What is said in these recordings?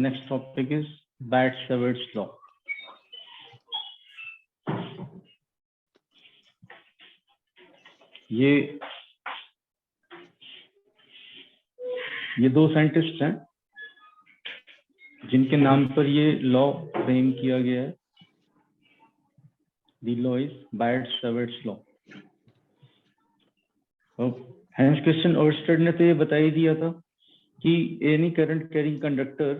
next topic is Bart-Savart's law. ये दो scientist हैं जिनके नाम पर ये लॉ फ्रेम किया गया है. The law is Bart-Savart's law. Hans Christian Oersted ने तो ये बता ही दिया था कि any current carrying conductor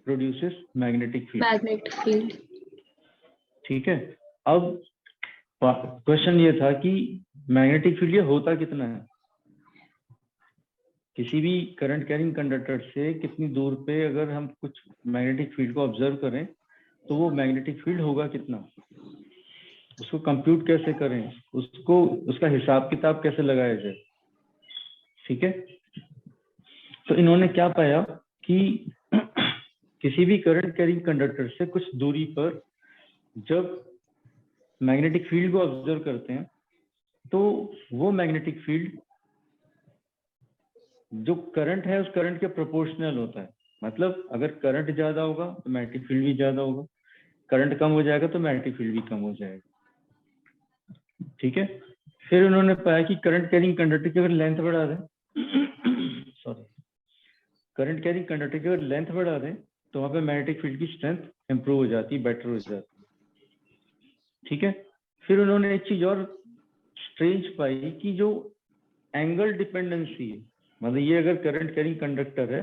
produces magnetic field. ठीक है. अब क्वेश्चन ये था कि मैग्नेटिक फील्ड ये होता कितना है. किसी भी करंट कैरिंग कंडक्टर से कितनी दूर पे अगर हम कुछ मैग्नेटिक फील्ड को ऑब्जर्व करें तो वो मैग्नेटिक फील्ड होगा कितना, उसको कंप्यूट कैसे करें, उसको उसका हिसाब किताब कैसे लगाया जाए. ठीक है. तो इन्होंने क्या पाया कि किसी भी करंट कैरिंग कंडक्टर से कुछ दूरी पर जब मैग्नेटिक फील्ड को ऑब्जर्व करते हैं तो वो मैग्नेटिक फील्ड जो करंट है उस करंट के प्रोपोर्शनल होता है. मतलब अगर करंट ज्यादा होगा तो मैग्नेटिक फील्ड भी ज्यादा होगा, करंट कम हो जाएगा तो मैग्नेटिक फील्ड भी कम हो जाएगा. ठीक है. फिर उन्होंने पाया कि करंट कैरिंग कंडक्टर की अगर लेंथ बढ़ा दें करंट कैरिंग कंडक्टर की अगर लेंथ बढ़ा दें तो वहां पे मैग्नेटिक फील्ड की स्ट्रेंथ इंप्रूव हो जाती है, बेटर हो जाती है. ठीक है. फिर उन्होंने एक चीज और स्ट्रेंज पाई कि जो एंगल डिपेंडेंसी है, मतलब ये अगर करंट कैरिंग कंडक्टर है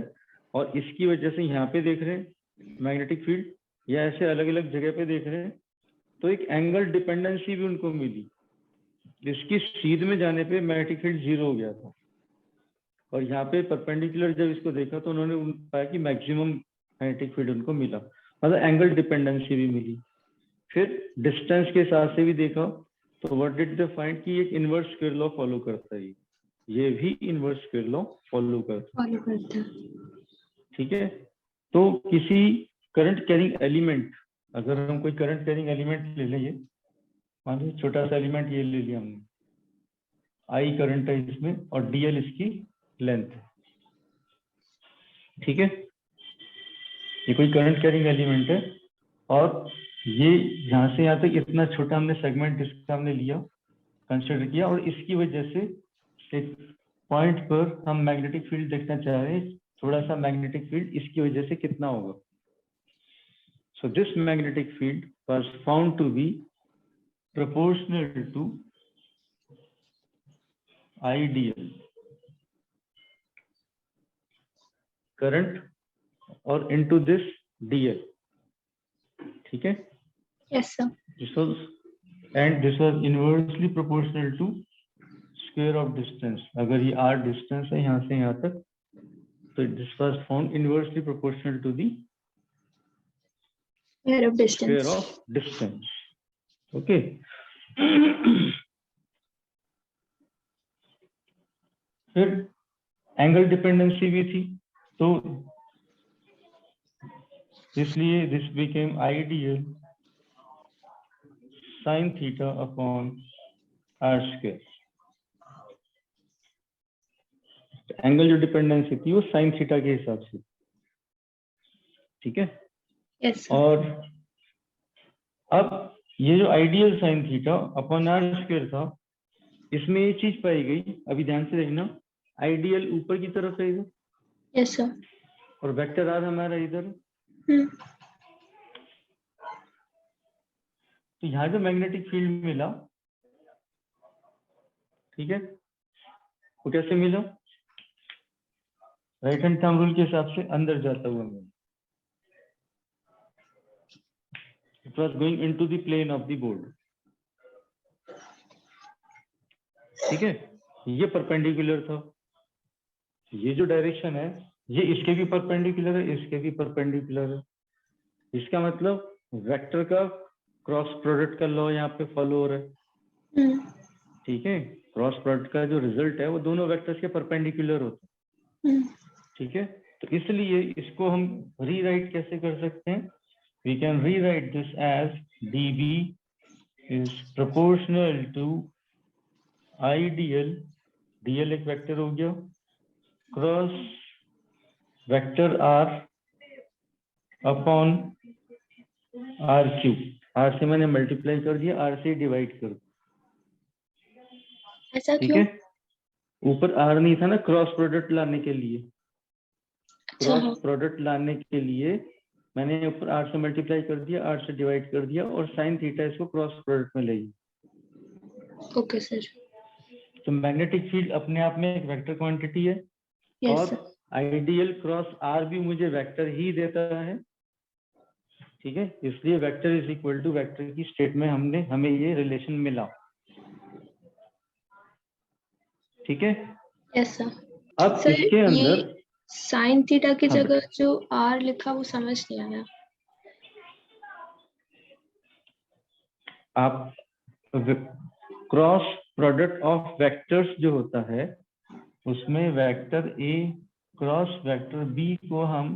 और इसकी वजह से यहाँ पे देख रहे हैं मैग्नेटिक फील्ड या ऐसे अलग अलग जगह पे देख रहे हैं तो एक एंगल डिपेंडेंसी भी उनको मिली. इसकी सीध में जाने पे मैग्नेटिक फील्ड 0 हो गया था और यहाँ पे परपेंडिकुलर जब इसको देखा तो उन्होंने पाया कि मैक्सिमम मैग्नेटिक फील्ड उनको मिला, मतलब एंगल डिपेंडेंसी भी मिली. फिर डिस्टेंस के हिसाब से भी देखा तो व्हाट डिड दे फाइंड कि एक इनवर्स स्क्वायर लॉ फॉलो करता है, ये भी इनवर्स स्क्वायर लॉ फॉलो करता है. ठीक है. तो किसी करंट कैरिंग एलिमेंट, अगर हम कोई करंट कैरिंग एलिमेंट ले लेंगे, मान लीजिए छोटा सा एलिमेंट ये ले लिया हमने, आई करंट है इसमें और डीएल इसकी लेंथ है. ठीक है. ये कोई करंट कैरिंग एलिमेंट है और ये यहाँ से यहाँ तक इतना छोटा हमने सेगमेंट इसका हमने लिया, कंसिडर किया और इसकी वजह से एक पॉइंट पर हम मैग्नेटिक फील्ड देखना चाह रहे हैं, थोड़ा सा मैग्नेटिक फील्ड इसकी वजह से कितना होगा. So this magnetic field was found to be proportional to ideal current और इनटू दिस डीएल. ठीक है. Yes, sir. This was inversely proportional to square of distance. अगर ये r distance है यहाँ से यहाँ तक तो this was found inversely proportional to the Square of distance. square of distance. Okay. फिर एंगल डिपेंडेंसी भी थी तो इसलिए this became ideal sin theta upon r square. Angle जो डिपेंडेंसी थी वो साइन थीटा के हिसाब से. ठीक है. Yes, sir. और अब ये जो ideal sine theta upon R square था, इसमें ये चीज पाई गई, अभी ध्यान से देखना, आइडियल ऊपर की तरफ है इधर. Yes, sir. और वेक्टर आर हमारा इधर. तो यहाँ जो मैग्नेटिक फील्ड मिला, ठीक है, वो कैसे मिला, राइट हैंड थंब रूल के हिसाब से अंदर जाता हुआ मिला. It was going into the plane of the board. ठीक है. ये परपेंडिकुलर था, ये जो डायरेक्शन है ये इसके भी परपेंडिकुलर है, इसके भी परपेंडिकुलर है. इसका मतलब वेक्टर का क्रॉस प्रोडक्ट का लॉ यहाँ पे फॉलो हो रहा है. ठीक है. क्रॉस प्रोडक्ट का जो रिजल्ट है वो दोनों वेक्टर्स के परपेंडिकुलर होता है. ठीक है. तो इसलिए इसको हम रीराइट कैसे कर सकते हैं, we can rewrite this as dB is proportional to ideal, dl एक वेक्टर हो गया, cross vector r upon R cube. R से मैंने मल्टीप्लाई कर दिया, आर से डिवाइड कर दिया। ऐसा ठीक क्यों? है, ऊपर आर नहीं था ना क्रॉस प्रोडक्ट लाने के लिए। अच्छा हाँ, क्रॉस प्रोडक्ट लाने के लिए मैंने ऊपर आर से मल्टीप्लाई कर दिया, आर से डिवाइड कर दिया और साइन थीटा इसको क्रॉस प्रोडक्ट में ले गई। Okay sir. तो मैग्नेटिक फील्ड अपने आप में एक वेक्टर क्वांटिटी है यस और सर। आइडियल क्रॉस आर भी मुझे वेक्टर ही देता है। ठीक है, इसलिए vector is equal to vector की स्टेट में हमें ये रिलेशन मिला। ठीक है, यस सर। अब सर इसके अंदर ये साइन थीटा की हाँ, जगह जो आर लिखा वो समझ नहीं आया। आप क्रॉस प्रोडक्ट ऑफ वेक्टर्स जो होता है उसमें vector A cross vector B को हम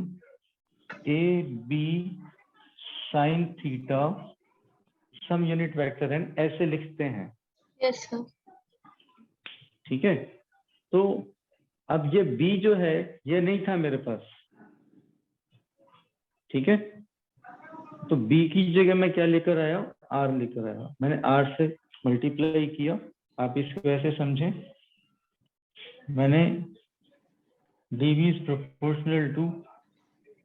A B sine theta some unit vector N ऐसे लिखते हैं। Yes sir. ठीक है, तो अब ये बी जो है ये नहीं था मेरे पास। ठीक है, तो बी की जगह मैं क्या लेकर आया, आर लेकर आया। मैंने आर से मल्टीप्लाई किया, आप इसको ऐसे समझें, मैंने dv is proportional to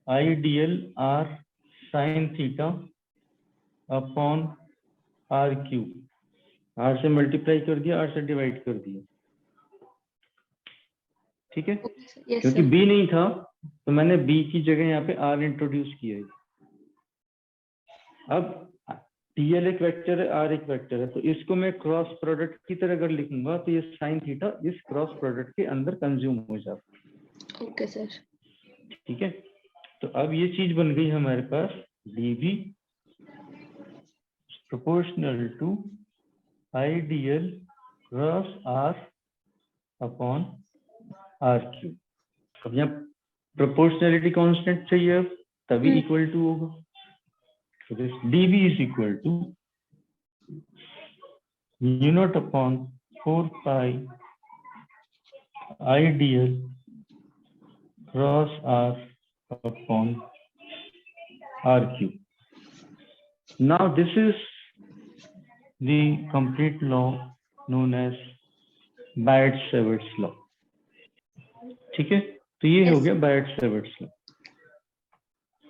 ideal r sin theta upon R cube. R से मल्टीप्लाई कर दिया, आर से डिवाइड कर दिया। ठीक है, यस क्योंकि सर। बी नहीं था तो मैंने बी की जगह यहाँ पे आर इंट्रोड्यूस किया है। अब टीएल एक वेक्टर है, आर एक वेक्टर है, तो इसको मैं क्रॉस प्रोडक्ट की तरह अगर लिखूंगा तो ये साइन थीटा इस क्रॉस प्रोडक्ट के अंदर कंज्यूम हो जाता है। Okay sir. ठीक है, तो अब ये चीज बन गई हमारे पास dv proportional to ideal cross R upon R cube. अब यहाँ प्रोपोर्शनलिटी कांस्टेंट चाहिए, अब तभी इक्वल टू होगा। So this dv is equal to mu naught upon 4 pi ideal cross r upon r cube. Now this is the complete law known as Biot-Savart's law. ठीक है, तो ये हो गया Biot-Savart's law।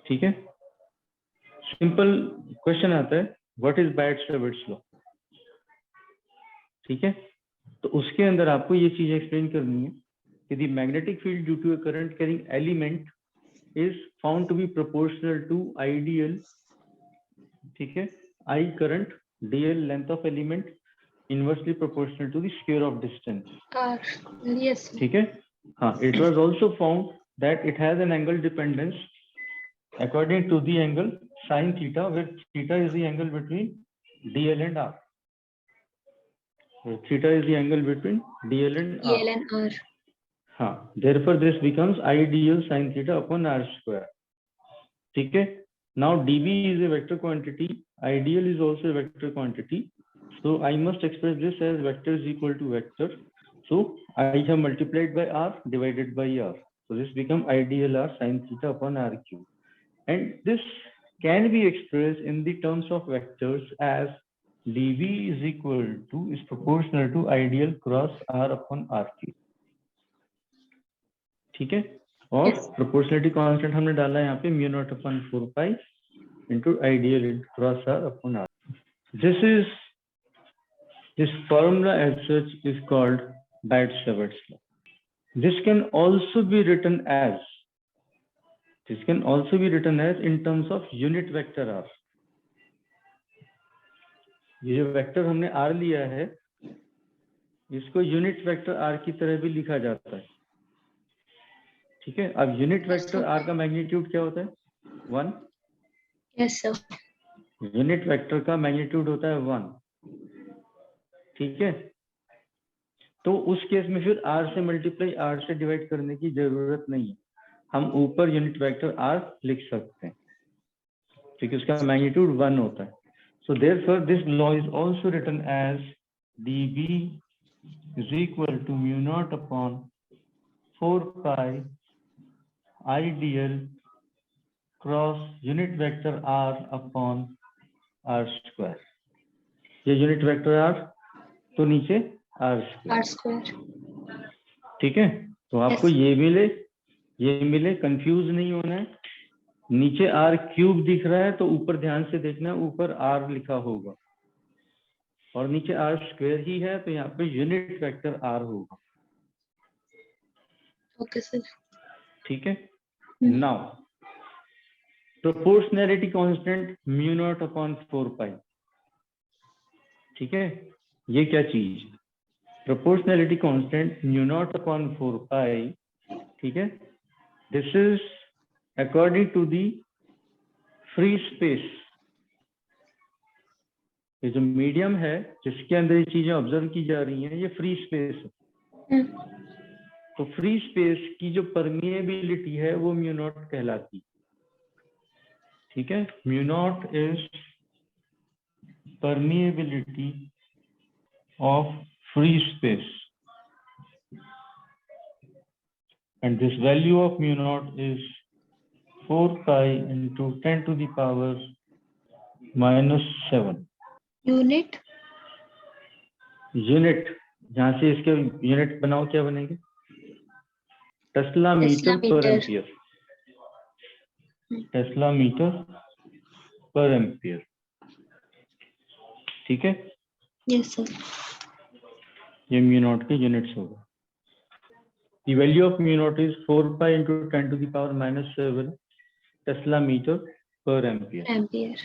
ठीक है, सिंपल क्वेश्चन आता है व्हाट इज Biot-Savart's law। ठीक है, तो उसके अंदर आपको ये चीज एक्सप्लेन करनी है कि the magnetic field due to a current carrying element is found to be proportional to ideal, ठीक है, I current DL length of element inversely proportional to the square of distance. R yes. ठीक है, हाँ, it was also found that it has an angle dependence according to the angle sin theta, where theta is the angle between dl and r. So theta is the angle between dl and r. DL and R. हाँ, therefore this becomes ideal sin theta upon r square. ठीक है, now dv is a vector quantity, ideal is also a vector quantity, so I must express this as vector is equal to vector. So I have multiplied by r divided by r, so this becomes ideal r sin theta upon r cube. And this can be expressed in the terms of vectors as dv is proportional to ideal cross r upon r cube. ठीक है, और proportionality constant हमने डाला है यहाँ पे mu naught upon 4 pi into ideal cross r upon r. This formula as such is called Biot-Savart's law. This can also be written as in terms of unit vector r. ये जो vector हमने r लिया है इसको unit vector r की तरह भी लिखा जाता है। ठीक है, अब यूनिट वेक्टर r का मैग्नीट्यूड क्या होता है, 1। Yes sir. यूनिट वेक्टर का मैग्नीट्यूड होता है 1। ठीक है, तो उस केस में फिर r से मल्टीप्लाई r से डिवाइड करने की जरूरत नहीं है, हम ऊपर यूनिट वेक्टर r लिख सकते हैं क्योंकि उसका मैग्नीट्यूड 1 होता है। So therefore this law is also written as dv is equal to mu naught upon 4 pi ideal cross unit vector r upon r square. ये यूनिट वेक्टर r तो नीचे r R स्क्वायर। square. ठीक है, तो आपको Yes. ये मिले, confuse नहीं होना है। नीचे r क्यूब दिख रहा है तो ऊपर ध्यान से देखना, ऊपर r लिखा होगा, और नीचे r स्क्वायर ही है तो यहाँ पे यूनिट वेक्टर r होगा। Okay, sir. ठीक है, Hmm. Now proportionality constant mu naught upon 4 pi. ठीक है, ये क्या चीज, proportionality constant mu naught upon 4 pi. ठीक है, this is according to the free space. ये जो मीडियम है जिसके अंदर ये चीजें ऑब्जर्व की जा रही हैं, ये फ्री स्पेस है। Hmm. तो फ्री स्पेस की जो परमिएबिलिटी है वो म्यू नॉट कहलाती है। ठीक है, mu naught is permeability of free space, and this value of mu naught is 4 pi into 10 to the power minus 7 Unit. Unit. जहां से इसके यूनिट बनाओ, क्या बनेंगे, टेस्ला मीटर पर Decimeter. एम्पियर। टेस्ला मीटर पर एम्पियर। ठीक है, Yes, sir. ये म्यू नॉट के यूनिट्स होगा। The value of mu naught is 4 pi into 10 to the power minus 7 Tesla meter per ampere. Ampere.